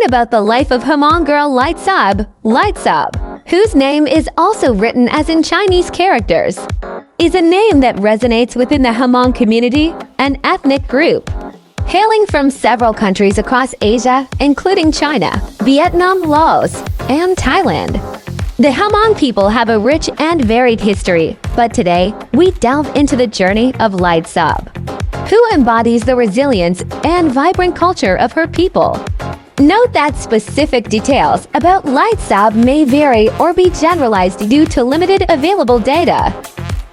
about the life of Hmong girl Laj Tsawb, whose name is also written as in Chinese characters, is a name that resonates within the Hmong community, an ethnic group. Hailing from several countries across Asia, including China, Vietnam, Laos, and Thailand. The Hmong people have a rich and varied history, but today, we delve into the journey of Laj Tsawb, who embodies the resilience and vibrant culture of her people. Note that specific details about Laj Tsawb may vary or be generalized due to limited available data.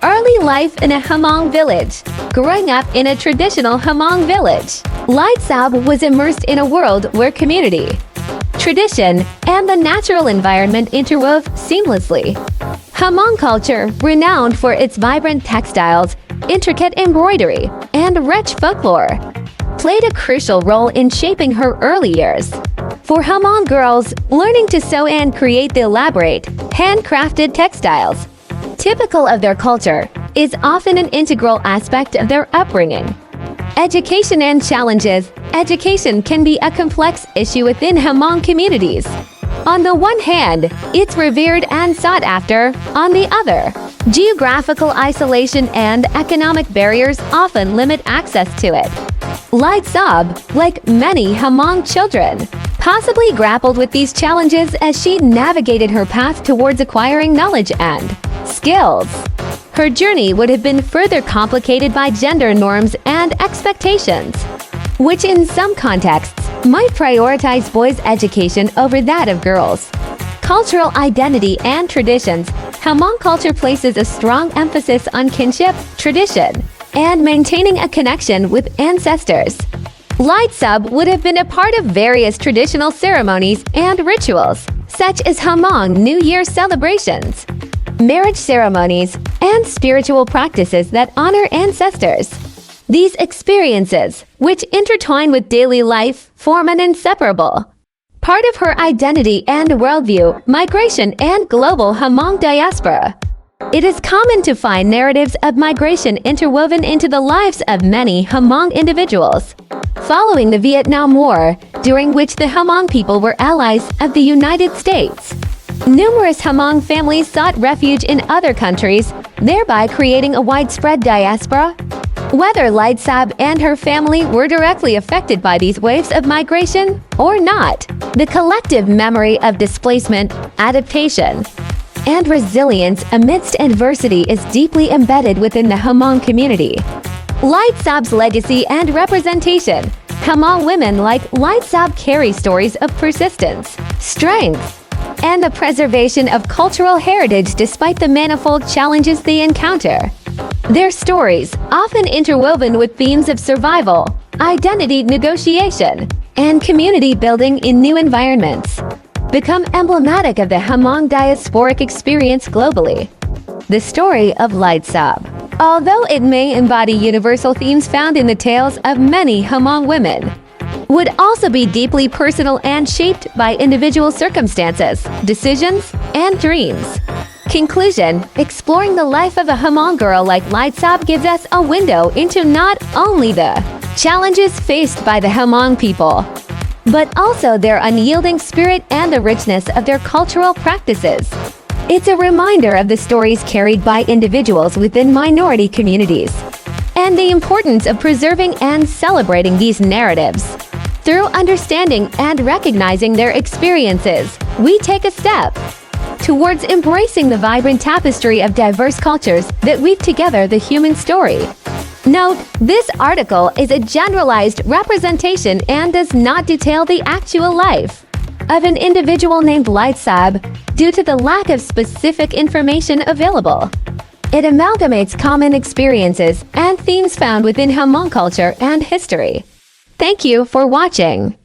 Early life in a Hmong village. Growing up in a traditional Hmong village, Laj Tsawb was immersed in a world where community, tradition, and the natural environment interwove seamlessly. Hmong culture, renowned for its vibrant textiles, intricate embroidery, and rich folklore, played a crucial role in shaping her early years. For Hmong girls, learning to sew and create the elaborate, handcrafted textiles, typical of their culture, is often an integral aspect of their upbringing. Education and challenges. Education can be a complex issue within Hmong communities. On the one hand, it's revered and sought after. On the other, geographical isolation and economic barriers often limit access to it. Laj Tsawb, like many Hmong children, possibly grappled with these challenges as she navigated her path towards acquiring knowledge and skills. Her journey would have been further complicated by gender norms and expectations, which in some contexts might prioritize boys' education over that of girls. Cultural identity and traditions. Hmong culture places a strong emphasis on kinship, tradition, and maintaining a connection with ancestors. Laj Tsawb would have been a part of various traditional ceremonies and rituals, such as Hmong New Year celebrations, marriage ceremonies, and spiritual practices that honor ancestors. These experiences, which intertwine with daily life, form an inseparable part of her identity and worldview. Migration and global Hmong diaspora. It is common to find narratives of migration interwoven into the lives of many Hmong individuals. Following the Vietnam War, during which the Hmong people were allies of the United States, numerous Hmong families sought refuge in other countries, thereby creating a widespread diaspora. Whether Laj Tsawb and her family were directly affected by these waves of migration or not, the collective memory of displacement, adaptation, and resilience amidst adversity is deeply embedded within the Hmong community. Laj Tsawb's legacy and representation. Hmong women like Laj Tsawb carry stories of persistence, strength, and the preservation of cultural heritage despite the manifold challenges they encounter. Their stories, often interwoven with themes of survival, identity negotiation, and community building in new environments, become emblematic of the Hmong diasporic experience globally. The story of Laj Tsawb. Although it may embody universal themes found in the tales of many Hmong women, would also be deeply personal and shaped by individual circumstances, decisions, and dreams. Conclusion. Exploring the life of a Hmong girl like Laj Tsawb gives us a window into not only the challenges faced by the Hmong people, but also their unyielding spirit and the richness of their cultural practices. It's a reminder of the stories carried by individuals within minority communities, and the importance of preserving and celebrating these narratives. Through understanding and recognizing their experiences, we take a step towards embracing the vibrant tapestry of diverse cultures that weave together the human story. Note, this article is a generalized representation and does not detail the actual life of an individual named Laj Tsawb due to the lack of specific information available. It amalgamates common experiences and themes found within Hmong culture and history. Thank you for watching.